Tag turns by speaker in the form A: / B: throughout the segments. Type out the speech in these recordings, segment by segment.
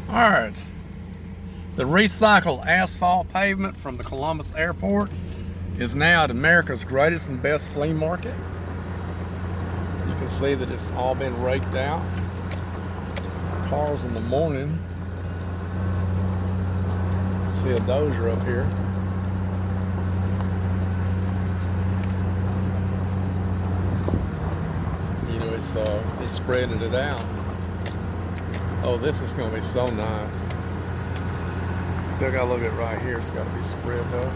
A: Alright, the recycled asphalt pavement from the Columbus airport is now at America's greatest and best flea market. You can see that it's all been raked out. Cars in the morning. See a dozer up here. You know, it's spreading it out. Oh, this is going to be so nice. Still got to look at it right here. It's got to be spread up.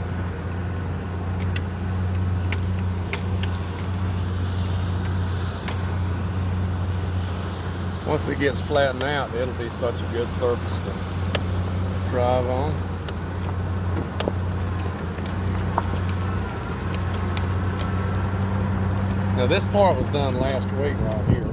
A: Once it gets flattened out, it'll be such a good surface to drive on. Now this part was done last week right here.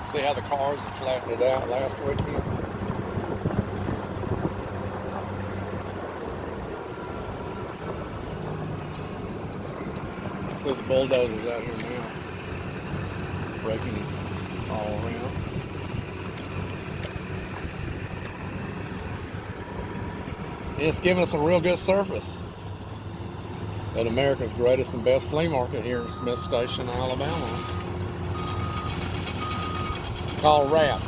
A: See how the cars have flattened it out last weekend? See the bulldozers out here now, breaking it all around. It's giving us a real good surface at America's greatest and best flea market here in Smith Station, Alabama. It's called Wrap.